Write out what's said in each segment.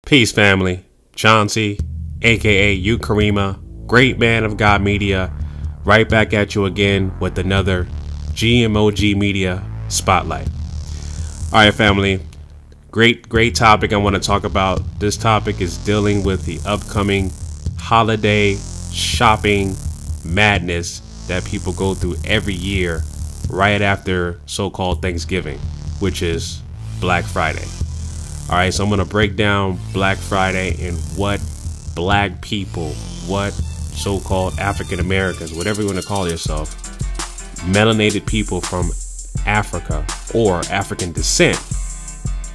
Peace, family. Chauncey, aka Karima, great man of God Media, right back at you again with another GMOGmedia spotlight. All right, family. Great topic I want to talk about. This topic is dealing with the upcoming holiday shopping madness that people go through every year right after so-called Thanksgiving, which is Black Friday. All right, so I'm going to break down Black Friday and what black people, what so-called African Americans, whatever you want to call yourself, melanated people from Africa or African descent,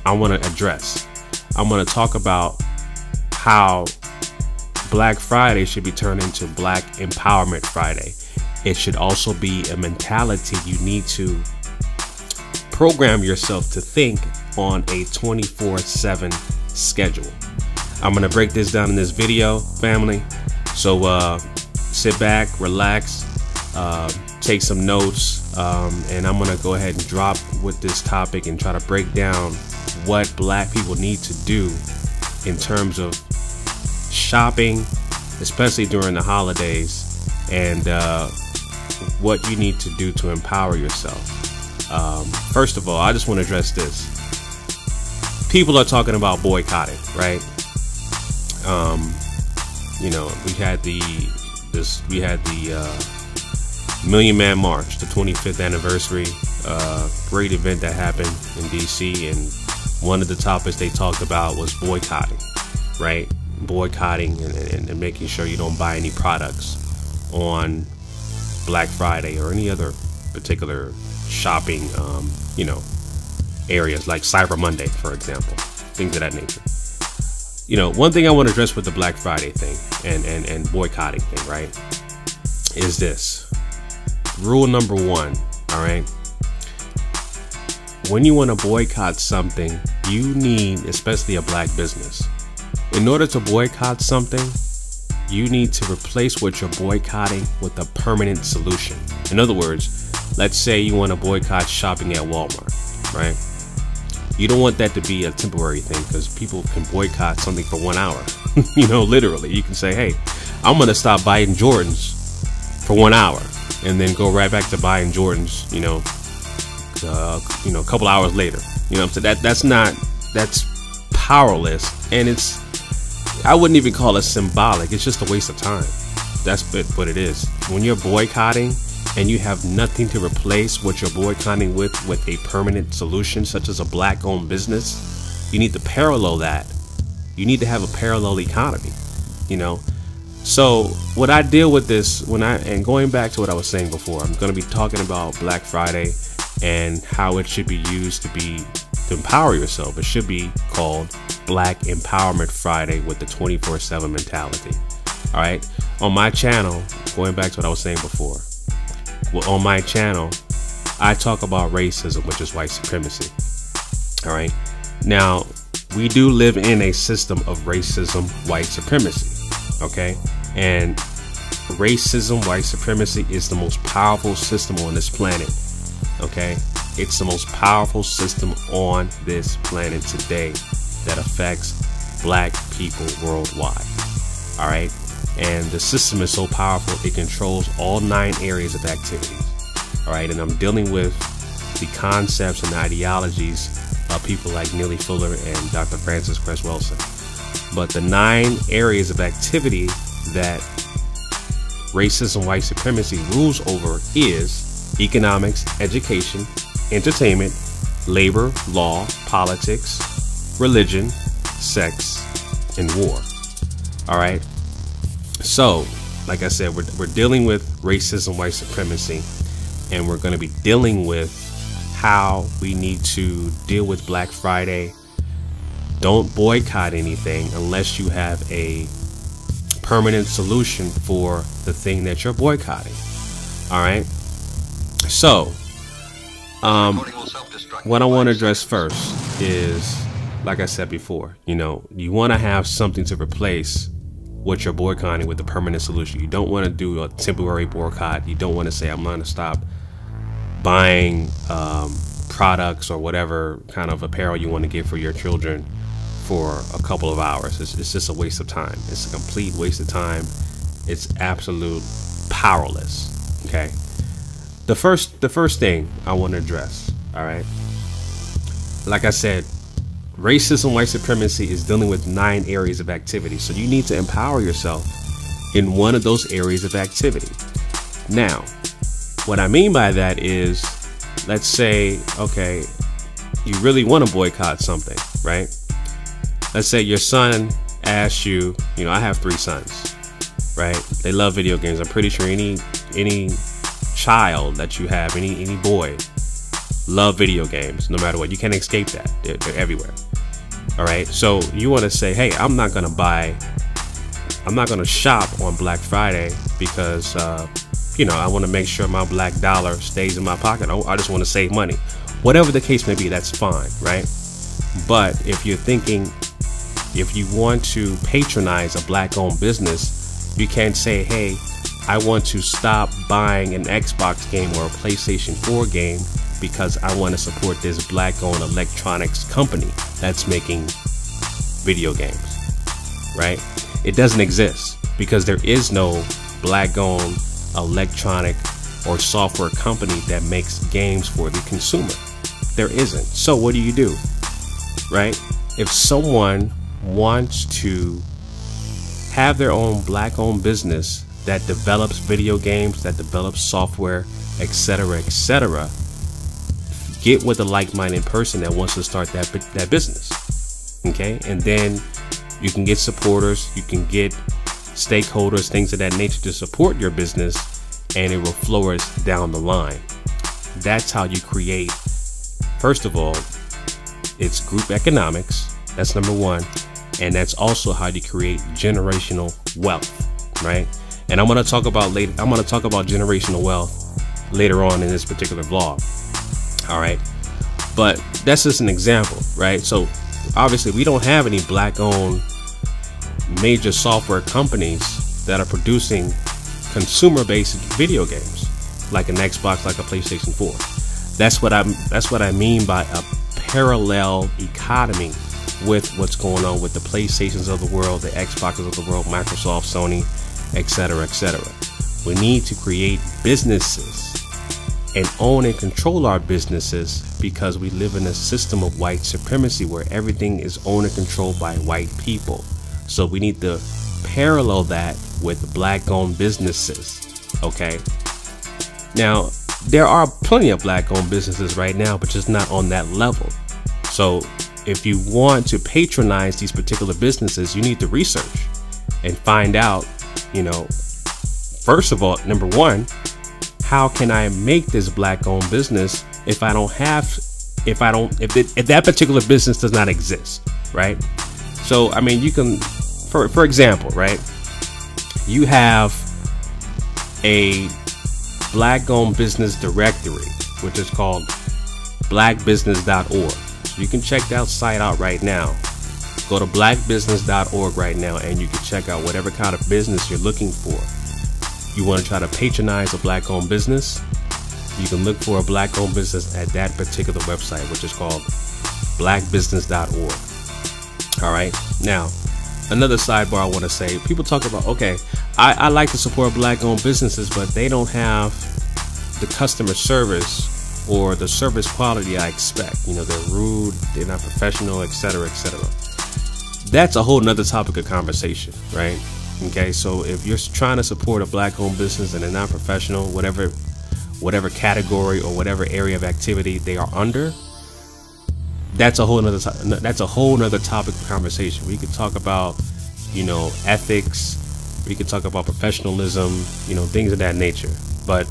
I want to address. I'm going to talk about how Black Friday should be turned into Black Empowerment Friday. It should also be a mentality you need to program yourself to think on a 24/7 schedule. I'm gonna break this down in this video, family. So sit back, relax, take some notes, and I'm gonna go ahead and drop with this topic and try to break down what black people need to do in terms of shopping, especially during the holidays, and what you need to do to empower yourself. First of all, I just want to address this. People are talking about boycotting, right? You know, we had the Million Man March, the 25th anniversary, great event that happened in DC, and one of the topics they talked about was boycotting, right? Boycotting and making sure you don't buy any products on Black Friday or any other particular shopping, you know, areas like Cyber Monday, for example, things of that nature. You know, one thing I want to address with the Black Friday thing and boycotting thing, right, is this. Rule number one, all right? When you want to boycott something, you need, especially a black business, in order to boycott something, you need to replace what you're boycotting with a permanent solution. In other words, let's say you want to boycott shopping at Walmart, right? You don't want that to be a temporary thing, because people can boycott something for 1 hour. You know, literally, you can say, hey, I'm going to stop buying Jordans for 1 hour and then go right back to buying Jordans, you know, a couple hours later. You know what I'm saying? That's powerless, and I wouldn't even call it symbolic. It's just a waste of time. That's what it is. When you're boycotting and you have nothing to replace what you're boycotting with a permanent solution, such as a black-owned business, you need to parallel that. You need to have a parallel economy, you know? So what I deal with this, and going back to what I was saying before, I'm going to be talking about Black Friday and how it should be used to empower yourself. It should be called Black Empowerment Friday with the 24/7 mentality. All right. On my channel, going back to what I was saying before, well, on my channel, I talk about racism, which is white supremacy. All right. Now, we do live in a system of racism, white supremacy. Okay. And racism, white supremacy is the most powerful system on this planet. Okay. It's the most powerful system on this planet today that affects black people worldwide. All right. And the system is so powerful, it controls all 9 areas of activities. All right. And I'm dealing with the concepts and ideologies of people like Neely Fuller and Dr. Francis Cress Welsing. But the 9 areas of activity that racism, white supremacy rules over is economics, education, entertainment, labor, law, politics, religion, sex, and war. All right. So, like I said, we're dealing with racism, white supremacy, and we're going to be dealing with how we need to deal with Black Friday. Don't boycott anything unless you have a permanent solution for the thing that you're boycotting. All right. So, what I want to address first is, like I said before, you know, you want to have something to replace what you're boycotting with a permanent solution. You don't want to do a temporary boycott. You don't want to say, I'm going to stop buying products or whatever kind of apparel you want to get for your children for a couple of hours. It's just a waste of time. It's a complete waste of time. It's absolute powerless. Okay. The first thing I want to address, all right, like I said, racism, white supremacy is dealing with 9 areas of activity. So you need to empower yourself in one of those areas of activity. Now, what I mean by that is, let's say, okay, you really want to boycott something, right? Let's say your son asks you, you know, I have 3 sons, right? They love video games. I'm pretty sure any child that you have, any boy, love video games, no matter what. You can't escape that. They're everywhere. All right. So you want to say, hey, I'm not going to shop on Black Friday because, you know, I want to make sure my black dollar stays in my pocket. I just want to save money. Whatever the case may be, that's fine, right? But if you're thinking, if you want to patronize a black-owned business, you can't say, hey, I want to stop buying an Xbox game or a PlayStation 4 game because I want to support this black-owned electronics company that's making video games, right? It doesn't exist because there is no black-owned electronic or software company that makes games for the consumer. There isn't. So what do? Right? If someone wants to have their own black-owned business that develops video games, that develops software, etc., etc., get with a like-minded person that wants to start that business. Okay? And then you can get supporters, you can get stakeholders, things of that nature to support your business, and it will flourish down the line. That's how you create, first of all, it's group economics. That's number 1. And that's also how you create generational wealth, right? And I'm going to talk about generational wealth later on in this particular vlog. All right. But that's just an example, right? So obviously we don't have any black-owned major software companies that are producing consumer-based video games like an Xbox, like a PlayStation 4. That's what I mean by a parallel economy with what's going on with the PlayStations of the world, the Xboxes of the world, Microsoft, Sony, etc., etc. We need to create businesses and own and control our businesses because we live in a system of white supremacy where everything is owned and controlled by white people. So we need to parallel that with black-owned businesses. Okay. Now, there are plenty of black-owned businesses right now, but just not on that level. So if you want to patronize these particular businesses, you need to research and find out, you know, first of all, number 1, how can I make this black-owned business if that particular business does not exist, right? So, I mean, you can, for example, right, you have a black-owned business directory, which is called blackbusiness.org. So you can check that site out right now. Go to blackbusiness.org right now and you can check out whatever kind of business you're looking for. You want to try to patronize a black-owned business, you can look for a black-owned business at that particular website, which is called blackbusiness.org. All right. Now, another sidebar I want to say, people talk about, okay, I like to support black-owned businesses, but they don't have the customer service or the service quality I expect. You know, they're rude, they're not professional, etc., etc. That's a whole nother topic of conversation, right? Okay, so if you're trying to support a black-owned business and they're not professional, whatever category or whatever area of activity they are under, that's a whole nother topic of conversation. We could talk about, you know, ethics. We could talk about professionalism, you know, things of that nature. But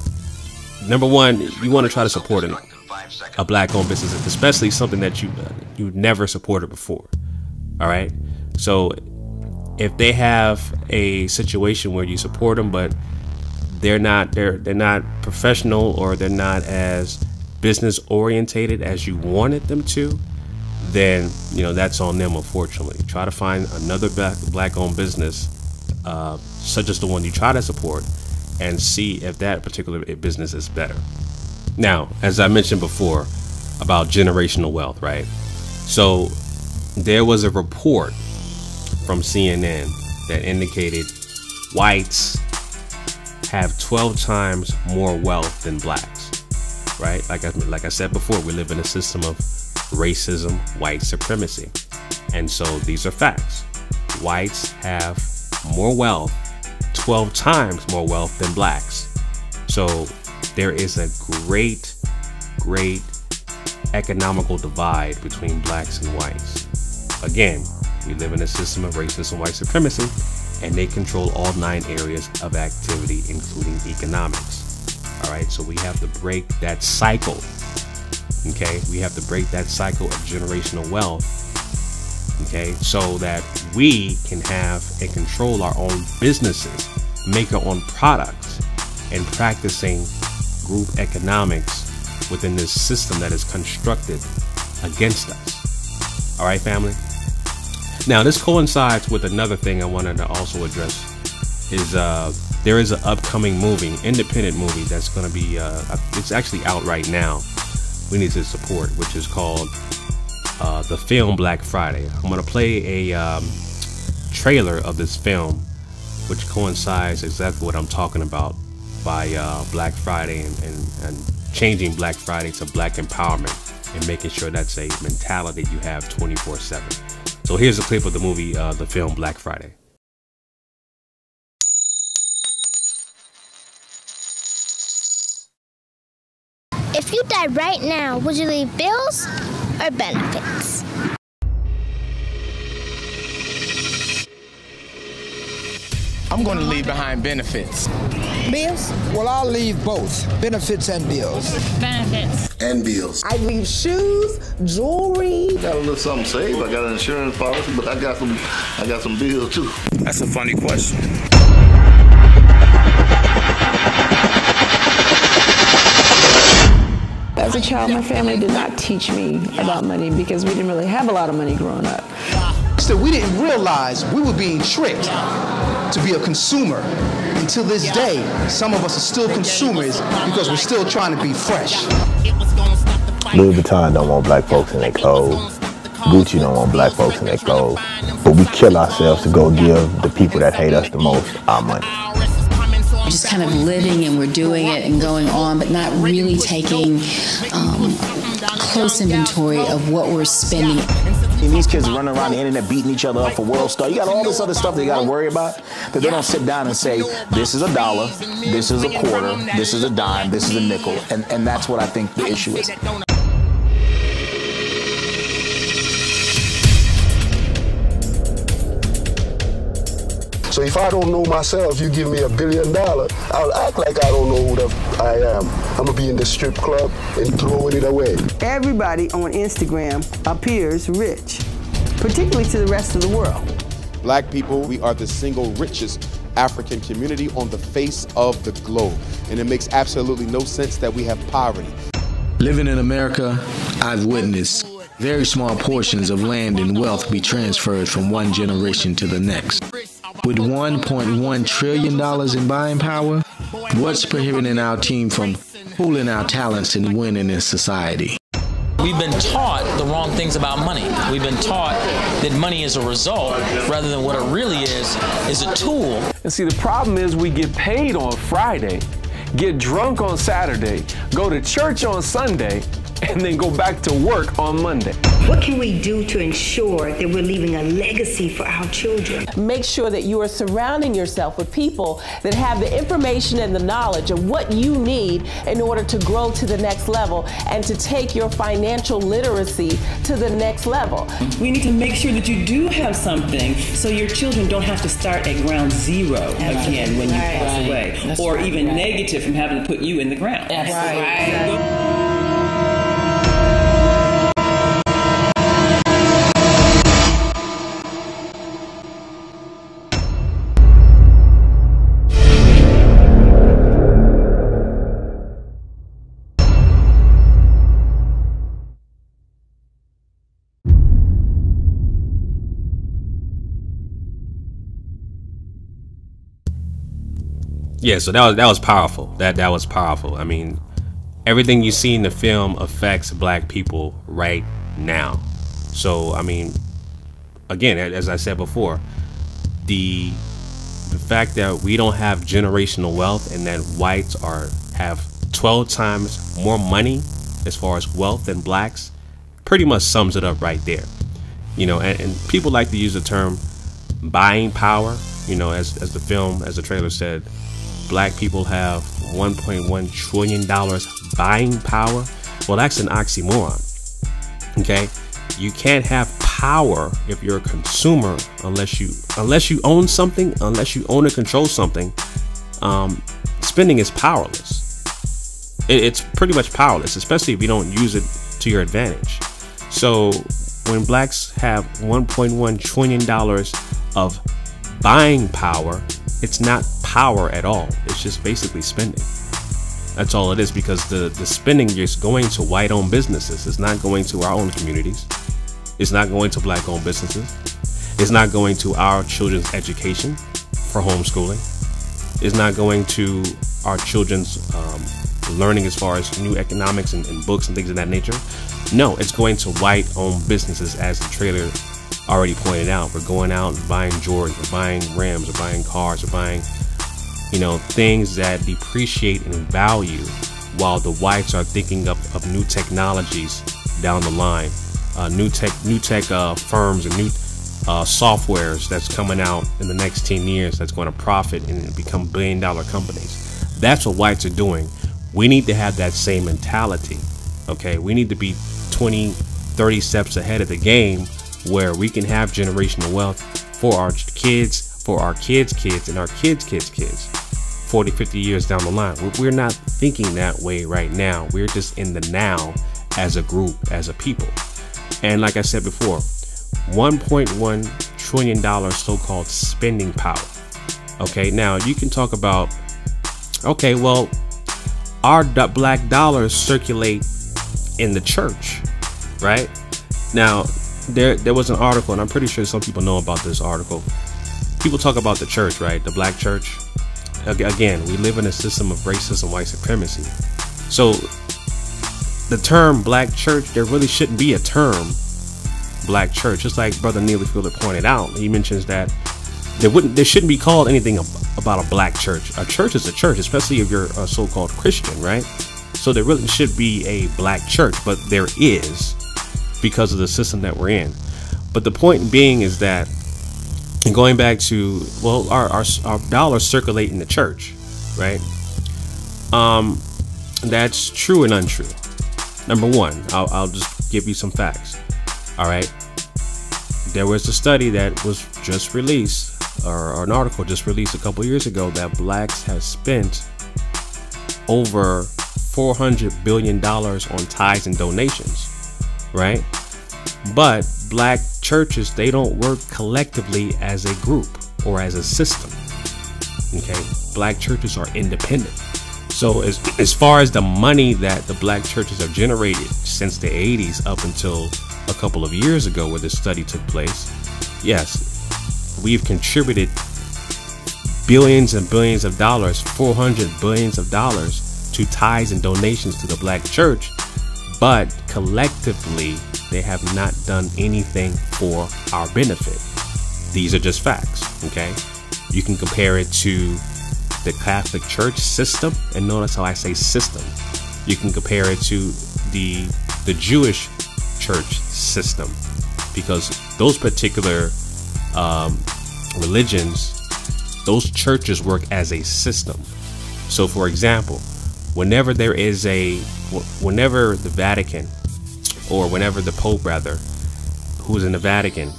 number 1, you want to try to support a black-owned business, especially something that you never supported before. All right. So if they have a situation where you support them, but they're not professional or they're not as business orientated as you wanted them to, then, you know, that's on them, unfortunately. Try to find another black-owned business, such as the one you try to support, and see if that particular business is better. Now, as I mentioned before about generational wealth, right? So there was a report from CNN that indicated whites have 12 times more wealth than blacks, right? Like I said before, we live in a system of racism, white supremacy. And so these are facts. Whites have more wealth, 12 times more wealth than blacks. So there is a great economical divide between blacks and whites. Again, we live in a system of racism, white supremacy, and they control all 9 areas of activity, including economics. All right, so we have to break that cycle. Okay, we have to break that cycle of generational wealth. Okay, so that we can have and control our own businesses, make our own products, and practicing group economics within this system that is constructed against us. All right, family. Now, this coincides with another thing I wanted to also address. Is there is an upcoming movie, independent movie, that's going to be it's actually out right now. We need to support, which is called the film Black Friday. I'm going to play a trailer of this film, which coincides exactly what I'm talking about by Black Friday and changing Black Friday to Black empowerment and making sure that's a mentality you have 24/7. So here's a clip of the movie, the film Black Friday. If you died right now, would you leave bills or benefits? I'm going to leave behind benefits. Bills? Well, I'll leave both. Benefits and bills. Benefits. And bills. I leave shoes, jewelry. Got a little something saved. I got an insurance policy, but I got some bills too. That's a funny question. As a child, my family did not teach me about money because we didn't really have a lot of money growing up. So we didn't realize we were being tricked to be a consumer. Until this day, some of us are still consumers because we're still trying to be fresh. Louis Vuitton don't want black folks in their clothes. Gucci don't want black folks in their clothes. But we kill ourselves to go give the people that hate us the most our money. We're just kind of living and we're doing it and going on, but not really taking close inventory of what we're spending. And these kids running around the internet beating each other up for world star. You got all this other stuff they got to worry about that they don't sit down and say, this is $1, this is a quarter, this is a dime, this is a nickel. And that's what I think the issue is. So if I don't know myself, you give me $1 billion, I'll act like I don't know who the I am. I'm gonna be in the strip club and throwing it away. Everybody on Instagram appears rich, particularly to the rest of the world. Black people, we are the single richest African community on the face of the globe. And it makes absolutely no sense that we have poverty. Living in America, I've witnessed very small portions of land and wealth be transferred from one generation to the next. With $1.1 trillion in buying power, what's prohibiting our team from pooling our talents and winning in society? We've been taught the wrong things about money. We've been taught that money is a result rather than what it really is a tool. And see, the problem is we get paid on Friday, get drunk on Saturday, go to church on Sunday, and then go back to work on Monday. What can we do to ensure that we're leaving a legacy for our children? Make sure that you are surrounding yourself with people that have the information and the knowledge of what you need in order to grow to the next level and to take your financial literacy to the next level. We need to make sure that you do have something so your children don't have to start at ground zero again when you pass away, or even negative from having to put you in the ground. That's right. Yeah, so that was powerful. That was powerful. I mean, everything you see in the film affects black people right now. So I mean, again, as I said before, the fact that we don't have generational wealth and that whites have 12 times more money as far as wealth than blacks pretty much sums it up right there. You know, and people like to use the term buying power. You know, as the trailer said, black people have $1.1 trillion buying power. Well, that's an oxymoron. Okay, you can't have power if you're a consumer unless you own something, unless you own and control something. Spending is powerless. It's pretty much powerless, especially if you don't use it to your advantage. So when blacks have $1.1 trillion of buying power, it's not power at all. It's just basically spending. That's all it is, because the spending is going to white-owned businesses. It's not going to our own communities. It's not going to black-owned businesses. It's not going to our children's education for homeschooling. It's not going to our children's learning as far as new economics and books and things of that nature. No, it's going to white-owned businesses, as the trailer already pointed out. We're going out and buying Jordans, we're buying Rams, we're buying cars, we're buying, you know, things that depreciate in value, while the whites are thinking of new technologies down the line, new tech firms and new softwares that's coming out in the next 10 years that's going to profit and become billion-dollar companies. That's what whites are doing. We need to have that same mentality. Okay, we need to be 20, 30 steps ahead of the game, where we can have generational wealth for our kids, for our kids' kids, and our kids' kids' kids 40, 50 years down the line. We're not thinking that way right now. We're just in the now as a group, as a people. And like I said before, $1.1 trillion so-called spending power. Okay, now you can talk about, okay, well, our black dollars circulate in the church, right? Now, there was an article, and I'm pretty sure some people know about this article. People talk about the church, right? The black church. Again, we live in a system of racism, white supremacy. So the term black church, there really shouldn't be a term black church. Just like Brother Neely Fielder pointed out, he mentions that there shouldn't be called anything about a black church. A church is a church, especially if you're a so-called Christian, right? So there really should be a black church, but there is, because of the system that we're in. But the point being is that, and going back to, well, our dollars circulate in the church, right? That's true and untrue. Number one, I'll just give you some facts. All right, there was a study that was just released, or an article just released a couple years ago, that blacks have spent over $400 billion on tithes and donations, right? But black churches, they don't work collectively as a group or as a system. Okay, black churches are independent. So as far as the money that the black churches have generated since the 80s up until a couple of years ago where this study took place, yes, we've contributed billions and billions of dollars, 400 billions of dollars to tithes and donations to the black church, but collectively they have not done anything for our benefit. These are just facts, okay? You can compare it to the Catholic Church system, and notice how I say system. You can compare it to the Jewish church system, because those particular religions, those churches work as a system. So for example, whenever the Vatican, or whenever the Pope rather, who's in the Vatican,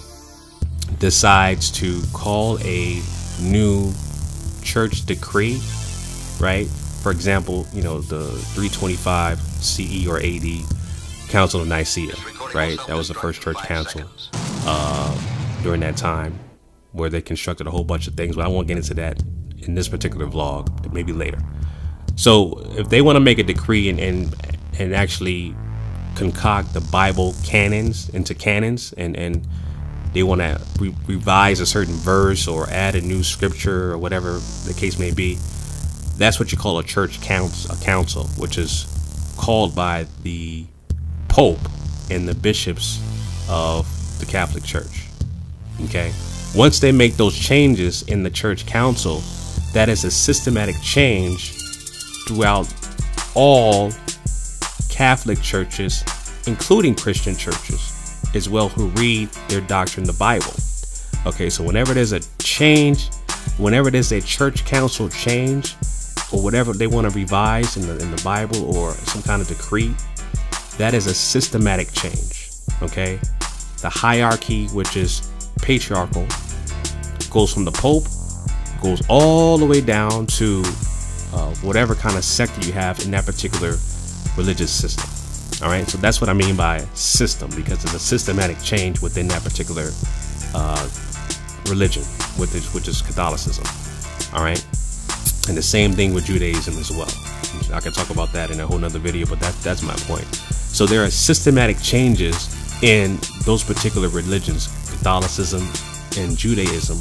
decides to call a new church decree, right? For example, you know, the 325 CE or AD Council of Nicaea, right? That was the first church council during that time, where they constructed a whole bunch of things, but I won't get into that in this particular vlog, maybe later. So if they want to make a decree and actually concoct the Bible canons into canons, and they want to revise a certain verse or add a new scripture or whatever the case may be, that's what you call a church council, which is called by the Pope and the bishops of the Catholic Church. Okay, once they make those changes in the church council, that is a systematic change throughout all Catholic churches, including Christian churches as well, who read their doctrine, the Bible. Okay, so whenever there's a change, whenever there's a church council change, or whatever they want to revise in the Bible or some kind of decree, that is a systematic change. Okay, the hierarchy, which is patriarchal, goes from the Pope, goes all the way down to whatever kind of sector you have in that particular religious system. All right, so that's what I mean by system, because it's a systematic change within that particular religion, which is Catholicism. All right, and the same thing with Judaism as well. I can talk about that in a whole nother video, but that's my point. So there are systematic changes in those particular religions, Catholicism and Judaism,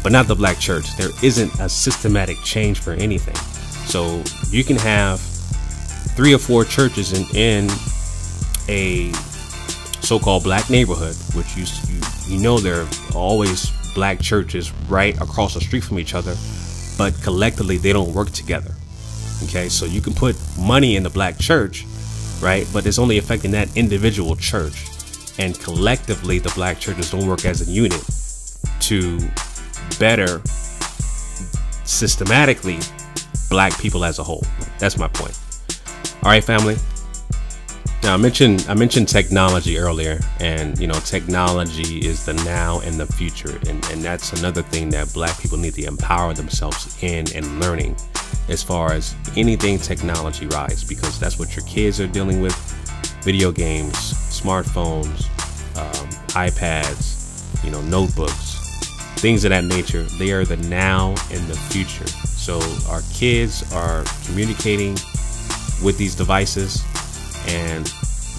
but not the black church. There isn't a systematic change for anything. So you can have 3 or 4 churches in a so-called black neighborhood, which you know there are always black churches right across the street from each other, but collectively they don't work together. Okay, so you can put money in the black church, right, but it's only affecting that individual church, and collectively the black churches don't work as a unit to better systematically black people as a whole. That's my point. All right, family. Now I mentioned technology earlier, and you know, technology is the now and the future, and that's another thing that black people need to empower themselves in and learning, as far as anything technology rise, because that's what your kids are dealing with: video games, smartphones, iPads, you know, notebooks, things of that nature. They are the now and the future. So our kids are communicating with these devices, and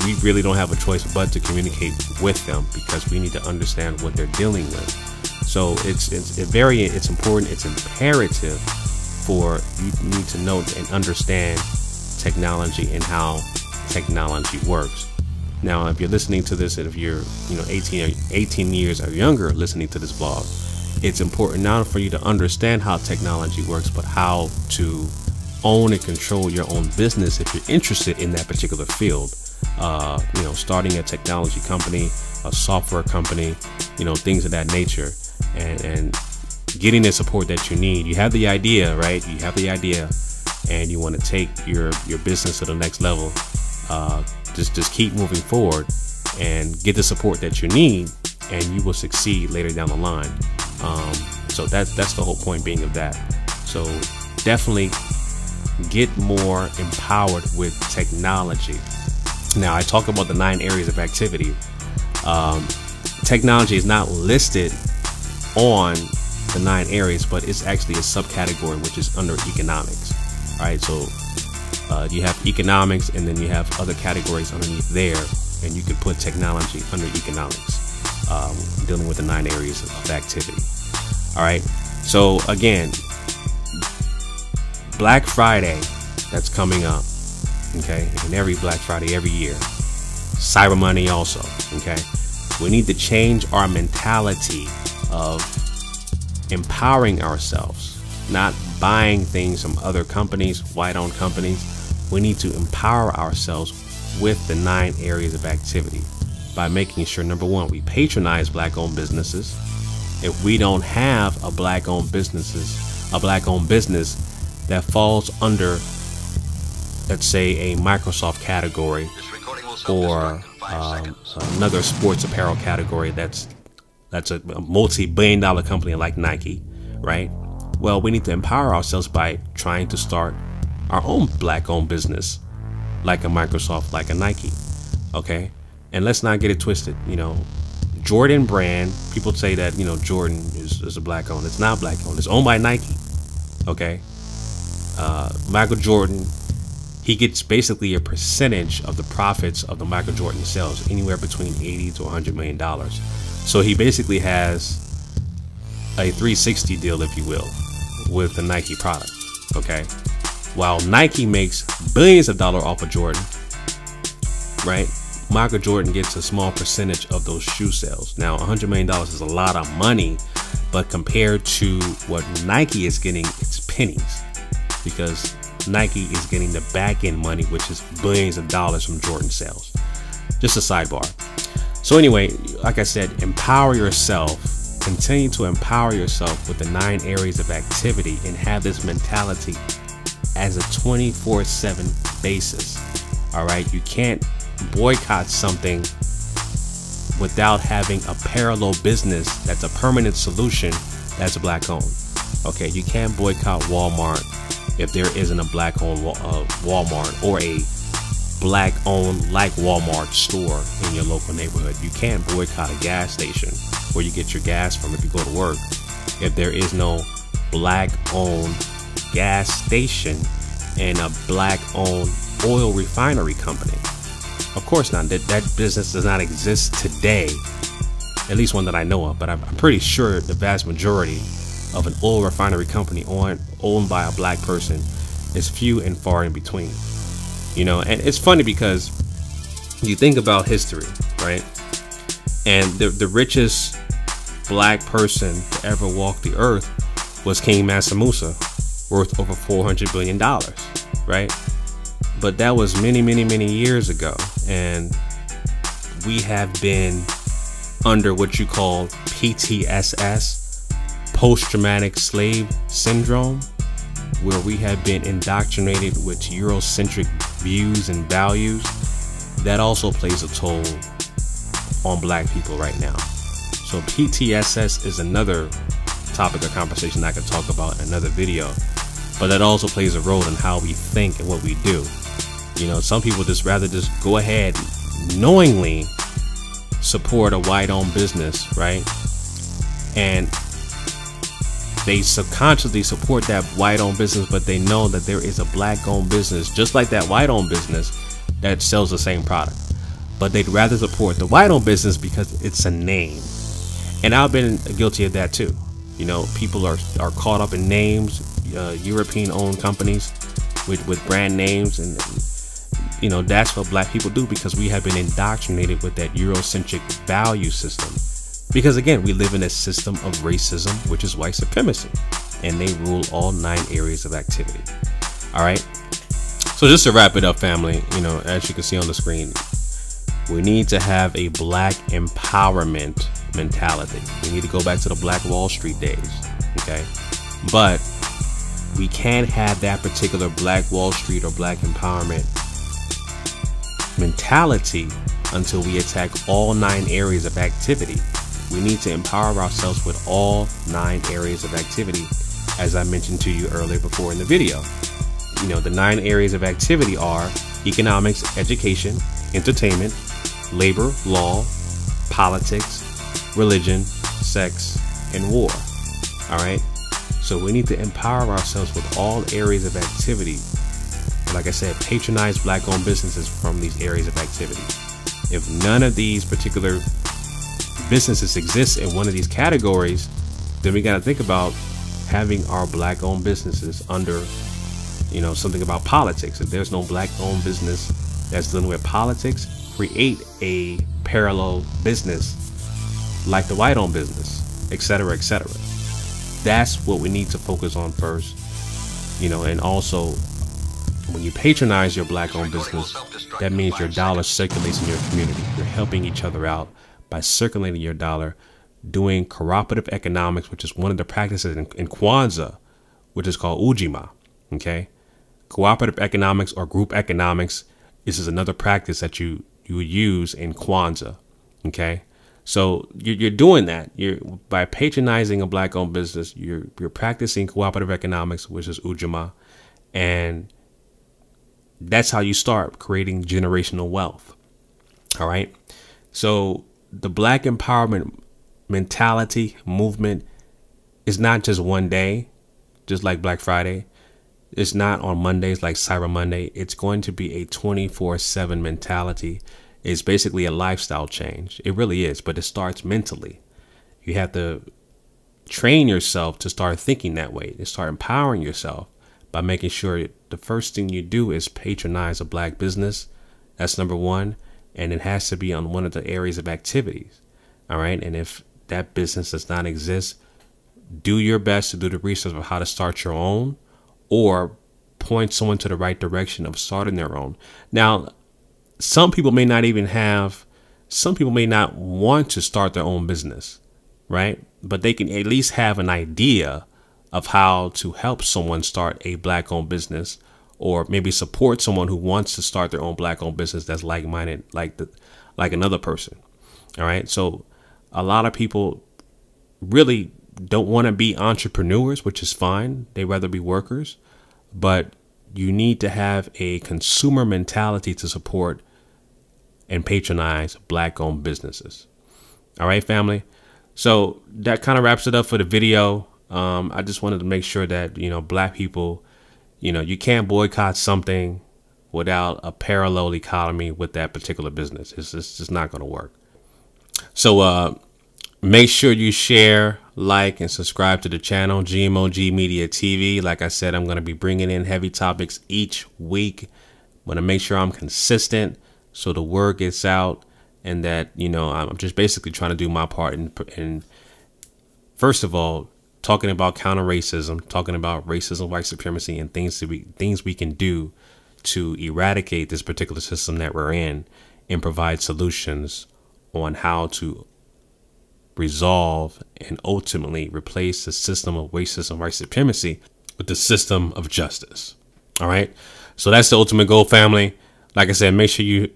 we really don't have a choice but to communicate with them, because we need to understand what they're dealing with. So it's important, it's imperative for you need to know and understand technology and how technology works. Now, if you're listening to this, and if you're 18 years or younger listening to this vlog, it's important not for you to understand how technology works, but how to own and control your own business if you're interested in that particular field. You know, starting a technology company, a software company, you know, things of that nature, and getting the support that you need. You have the idea, right? You have the idea, and you want to take your business to the next level. Just keep moving forward and get the support that you need, and you will succeed later down the line. So that's the whole point being of that. So definitely get more empowered with technology. Now, I talk about the 9 areas of activity. Technology is not listed on the 9 areas, but it's actually a subcategory which is under economics. All right, so you have economics, and then you have other categories underneath there, and you can put technology under economics, dealing with the 9 areas of activity. All right, so again, Black Friday, that's coming up, okay, and every Black Friday every year. Cyber Monday also, okay. We need to change our mentality of empowering ourselves, not buying things from other companies, white-owned companies. We need to empower ourselves with the 9 areas of activity by making sure, number 1, we patronize black-owned businesses. If we don't have a black-owned business that falls under, let's say, a Microsoft category, or another sports apparel category that's a multi-billion-dollar company like Nike, right? Well, we need to empower ourselves by trying to start our own black-owned business, like a Microsoft, like a Nike, okay? And let's not get it twisted. You know, Jordan brand, people say that, you know, Jordan is a black-owned. It's not black-owned. It's owned by Nike, okay? Michael Jordan, he gets basically a percentage of the profits of the Michael Jordan sales, anywhere between $80 to $100 million. So he basically has a 360 deal, if you will, with the Nike product, okay? While Nike makes billions of dollars off of Jordan, right? Michael Jordan gets a small percentage of those shoe sales. Now, $100 million is a lot of money, but compared to what Nike is getting, it's pennies, because Nike is getting the back end money, which is billions of dollars from Jordan sales. Just a sidebar. So anyway, like I said, empower yourself. Continue to empower yourself with the 9 areas of activity and have this mentality as a 24/7 basis. All right, you can't boycott something without having a parallel business that's a permanent solution that's black owned. Okay, you can't boycott Walmart if there isn't a black owned Walmart or a black owned like Walmart store in your local neighborhood. You can't boycott a gas station where you get your gas from if you go to work if there is no black owned gas station and a black owned oil refinery company. Of course not. That business does not exist today, at least one that I know of, but I'm pretty sure the vast majority of an oil refinery company owned by a black person is few and far in between. You know, and it's funny because you think about history, right? And the richest black person to ever walk the earth was King Mansa Musa, worth over $400 billion, right? But that was many, many, many years ago. And we have been under what you call PTSS, post-traumatic slave syndrome, where we have been indoctrinated with Eurocentric views and values. That also plays a toll on black people right now. So PTSS is another topic of conversation I could talk about in another video, but that also plays a role in how we think and what we do. You know, some people just rather just go ahead knowingly support a white-owned business, right? And they subconsciously support that white-owned business, but they know that there is a black-owned business just like that white-owned business that sells the same product, but they'd rather support the white-owned business because it's a name. And I've been guilty of that too. You know, people are caught up in names, European-owned companies with brand names, and you know, that's what black people do because we have been indoctrinated with that Eurocentric value system. Because again, we live in a system of racism, which is white supremacy, and they rule all 9 areas of activity. All right. So just to wrap it up, family, you know, as you can see on the screen, we need to have a black empowerment mentality. We need to go back to the Black Wall Street days. Okay. But we can't have that particular Black Wall Street or black empowerment mentality until we attack all 9 areas of activity. We need to empower ourselves with all 9 areas of activity, as I mentioned to you earlier before in the video. You know, the 9 areas of activity are economics, education, entertainment, labor, law, politics, religion, sex, and war. All right. So we need to empower ourselves with all areas of activity. Like I said, patronize black-owned businesses from these areas of activity. If none of these particular businesses exist in one of these categories, then we got to think about having our black-owned businesses under, you know, something about politics. If there's no black-owned business that's dealing with politics, create a parallel business like the white-owned business, etc., etc. That's what we need to focus on first, you know. And also, when you patronize your black-owned business, that means your dollar circulates in your community. You're helping each other out by circulating your dollar, doing cooperative economics, which is one of the practices in Kwanzaa, which is called Ojima. Okay, cooperative economics or group economics. This is another practice that you would use in Kwanzaa. Okay, so you're doing that. By patronizing a black-owned business, you're practicing cooperative economics, which is Ojima, and that's how you start creating generational wealth. All right. So the black empowerment mentality movement is not just one day, just like Black Friday. It's not on Mondays like Cyber Monday. It's going to be a 24/7 mentality. It's basically a lifestyle change. It really is, but it starts mentally. You have to train yourself to start thinking that way, to start empowering yourself by making sure the first thing you do is patronize a black business. That's number one. and it has to be on one of the areas of activities. All right. And if that business does not exist, do your best to do the research of how to start your own, or point someone to the right direction of starting their own. Now, some people may not want to start their own business, right? But they can at least have an idea of how to help someone start a Black-owned business, or maybe support someone who wants to start their own Black-owned business that's like-minded, like another person. All right. So a lot of people really don't want to be entrepreneurs, which is fine. They rather be workers, but you need to have a consumer mentality to support and patronize Black-owned businesses. All right, family. So that kind of wraps it up for the video. I just wanted to make sure that, Black people, you can't boycott something without a parallel economy with that particular business. It's just not going to work. So make sure you share, like, and subscribe to the channel, GMOGMediaTV. Like I said, I'm going to be bringing in heavy topics each week. I'm going to make sure I'm consistent so the word gets out, and that, I'm just basically trying to do my part in first of all, talking about counter racism, talking about racism, white supremacy, and things we can do to eradicate this particular system that we're in, and provide solutions on how to resolve and ultimately replace the system of racism, white supremacy with the system of justice. All right. So that's the ultimate goal, family. Like I said, make sure you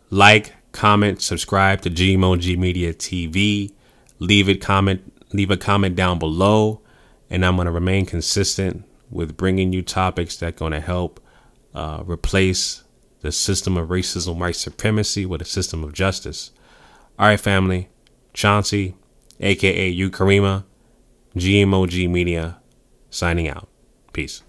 like, comment, subscribe to GMOGMediaTV. Leave a comment down below, and I'm going to remain consistent with bringing you topics that are going to help replace the system of racism, white supremacy with a system of justice. All right, family. Chauncey, aka Karima, GMOG Media, signing out. Peace.